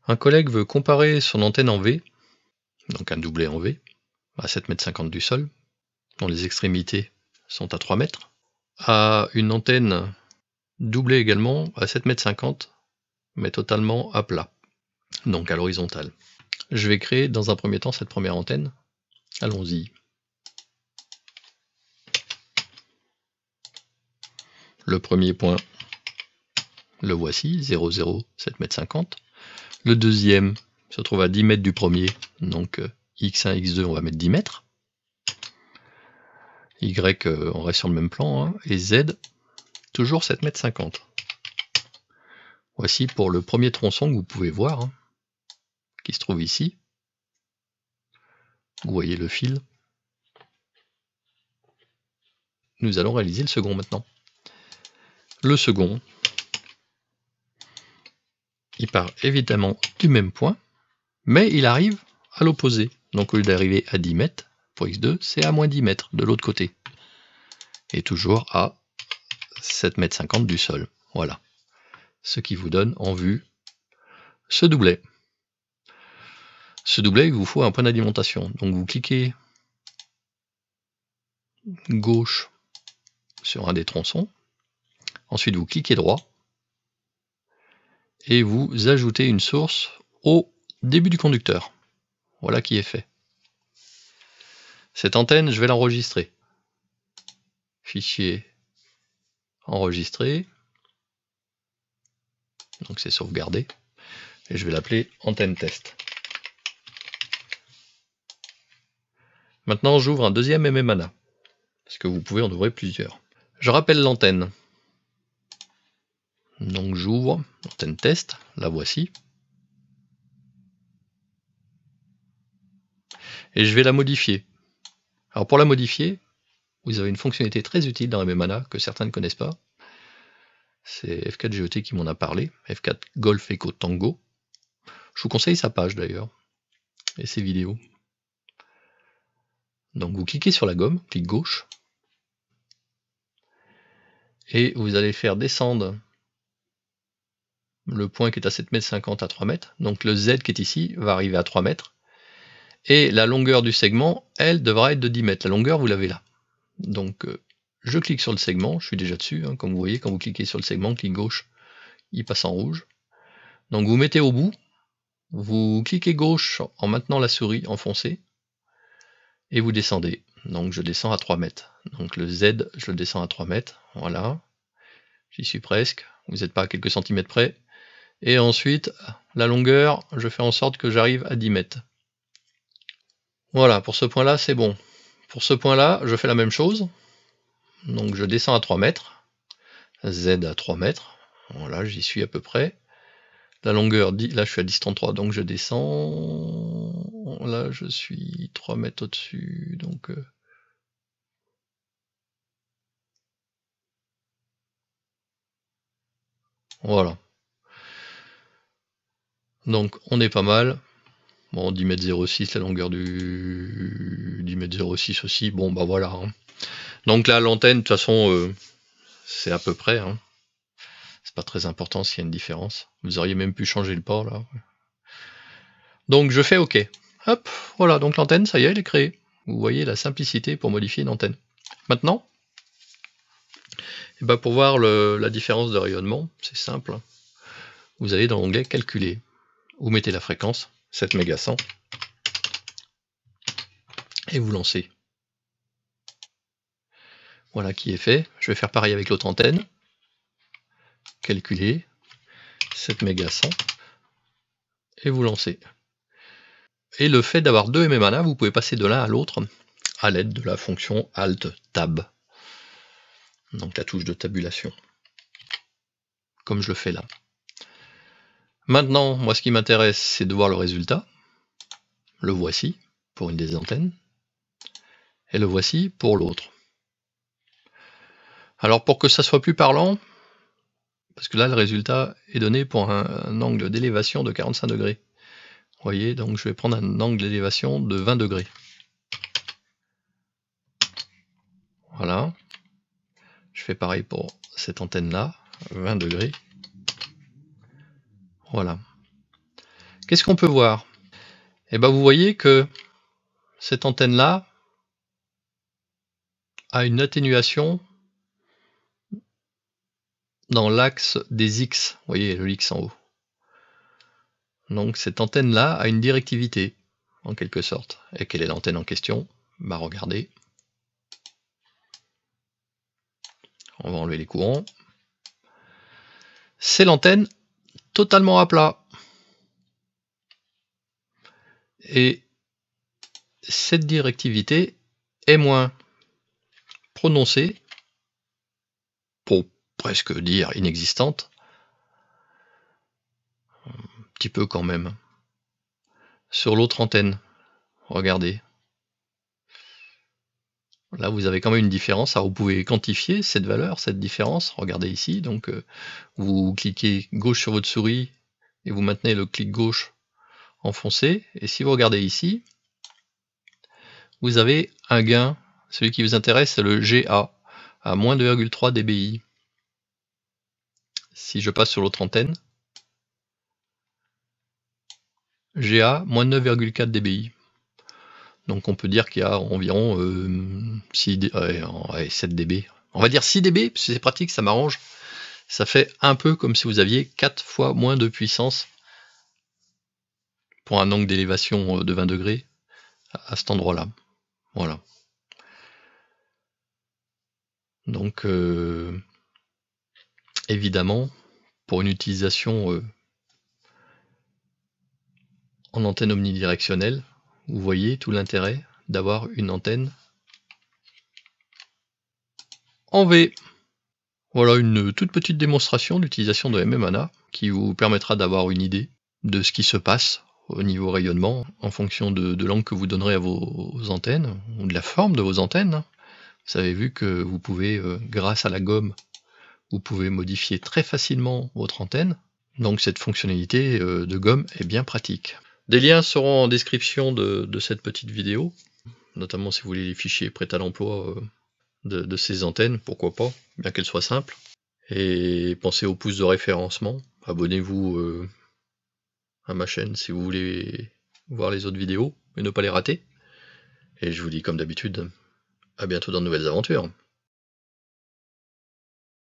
Un collègue veut comparer son antenne en V, donc un doublet en V, à 7,50 m du sol, dont les extrémités sont à 3 mètres, à une antenne doublée également à 7,50 m, mais totalement à plat, donc à l'horizontale. Je vais créer dans un premier temps cette première antenne. Allons-y. Le premier point, le voici, 0,0, 7,50 m. Le deuxième se trouve à 10 mètres du premier, donc X1, X2, on va mettre 10 mètres. Y, on reste sur le même plan, hein, et Z, toujours 7,50 m. Voici pour le premier tronçon que vous pouvez voir, hein, qui se trouve ici. Vous voyez le fil. Nous allons réaliser le second maintenant. Le second, il part évidemment du même point, mais il arrive à l'opposé. Donc au lieu d'arriver à 10 mètres, pour X2, c'est à moins 10 mètres de l'autre côté. Et toujours à 7,50 m du sol. Voilà. Ce qui vous donne en vue ce doublet. Ce doublet, il vous faut un point d'alimentation. Donc vous cliquez gauche sur un des tronçons. Ensuite vous cliquez droit. Et vous ajoutez une source au début du conducteur. Voilà qui est fait. Cette antenne, je vais l'enregistrer. Fichier enregistré. Donc c'est sauvegardé. Et je vais l'appeler antenne test. Maintenant j'ouvre un deuxième MMANA. Parce que vous pouvez en ouvrir plusieurs. Je rappelle l'antenne. Donc j'ouvre l'antenne test, la voici. Et je vais la modifier. Alors pour la modifier, vous avez une fonctionnalité très utile dans MMANA que certains ne connaissent pas. C'est F4GET qui m'en a parlé, F4 Golf Echo Tango. Je vous conseille sa page d'ailleurs, et ses vidéos. Donc vous cliquez sur la gomme, clic gauche, et vous allez faire descendre le point qui est à 7,50 m à 3 mètres. Donc le Z qui est ici va arriver à 3 mètres. Et la longueur du segment, elle, devra être de 10 mètres. La longueur, vous l'avez là. Donc je clique sur le segment, je suis déjà dessus, hein, comme vous voyez, quand vous cliquez sur le segment, clic gauche, il passe en rouge. Donc vous mettez au bout, vous cliquez gauche en maintenant la souris enfoncée, et vous descendez. Donc je descends à 3 mètres. Donc le Z, je le descends à 3 mètres, voilà. J'y suis presque, vous n'êtes pas à quelques centimètres près. Et ensuite, la longueur, je fais en sorte que j'arrive à 10 mètres. Voilà, pour ce point-là, c'est bon. Pour ce point-là, je fais la même chose. Donc je descends à 3 mètres. Z à 3 mètres. Voilà, j'y suis à peu près. La longueur, là je suis à 10,33, donc je descends. Là je suis 3 mètres au-dessus, donc... Voilà. Donc on est pas mal. Bon, 10,06 m la longueur du 10,06 m aussi. Bon bah voilà. Hein. Donc là l'antenne, de toute façon, c'est à peu près. Hein. C'est pas très important s'il y a une différence. Vous auriez même pu changer le port là. Donc je fais OK. Hop, voilà, donc l'antenne, ça y est, elle est créée. Vous voyez la simplicité pour modifier une antenne. Maintenant, et ben pour voir la différence de rayonnement, c'est simple. Vous allez dans l'onglet Calculer. Vous mettez la fréquence, 7 méga-100, et vous lancez. Voilà qui est fait. Je vais faire pareil avec l'autre antenne. Calculer, 7 méga-100, et vous lancez. Et le fait d'avoir deux MMANA, vous pouvez passer de l'un à l'autre à l'aide de la fonction Alt-Tab. Donc la touche de tabulation. Comme je le fais là. Maintenant, moi ce qui m'intéresse, c'est de voir le résultat. Le voici pour une des antennes. Et le voici pour l'autre. Alors pour que ça soit plus parlant, parce que là le résultat est donné pour un angle d'élévation de 45 degrés. Vous voyez, donc je vais prendre un angle d'élévation de 20 degrés. Voilà. Je fais pareil pour cette antenne là, 20 degrés. Voilà. Qu'est-ce qu'on peut voir? Eh ben, vous voyez que cette antenne-là a une atténuation dans l'axe des X. Vous voyez le X en haut. Donc cette antenne-là a une directivité, en quelque sorte. Et quelle est l'antenne en question? Bah regardez. On va enlever les courants. C'est l'antenne totalement à plat. Et cette directivité est moins prononcée, pour presque dire inexistante, un petit peu quand même, sur l'autre antenne. Regardez. Là, vous avez quand même une différence. Alors, vous pouvez quantifier cette valeur, cette différence. Regardez ici. Donc, vous cliquez gauche sur votre souris et vous maintenez le clic gauche enfoncé. Et si vous regardez ici, vous avez un gain. Celui qui vous intéresse, c'est le GA à moins 2,3 dBi. Si je passe sur l'autre antenne, GA moins 9,4 dBi. Donc on peut dire qu'il y a environ 7 dB. On va dire 6 dB, parce que c'est pratique, ça m'arrange. Ça fait un peu comme si vous aviez 4 fois moins de puissance pour un angle d'élévation de 20 degrés à cet endroit-là. Voilà. Donc évidemment, pour une utilisation en antenne omnidirectionnelle, vous voyez tout l'intérêt d'avoir une antenne en V. Voilà une toute petite démonstration d'utilisation de MMANA qui vous permettra d'avoir une idée de ce qui se passe au niveau rayonnement en fonction de l'angle que vous donnerez à vos antennes ou de la forme de vos antennes. Vous avez vu que vous pouvez, grâce à la gomme, vous pouvez modifier très facilement votre antenne. Donc cette fonctionnalité de gomme est bien pratique. Des liens seront en description de cette petite vidéo, notamment si vous voulez les fichiers prêts à l'emploi de ces antennes, pourquoi pas, bien qu'elles soient simples. Et pensez au pouce de référencement, abonnez-vous à ma chaîne si vous voulez voir les autres vidéos et ne pas les rater. Et je vous dis comme d'habitude, à bientôt dans de nouvelles aventures.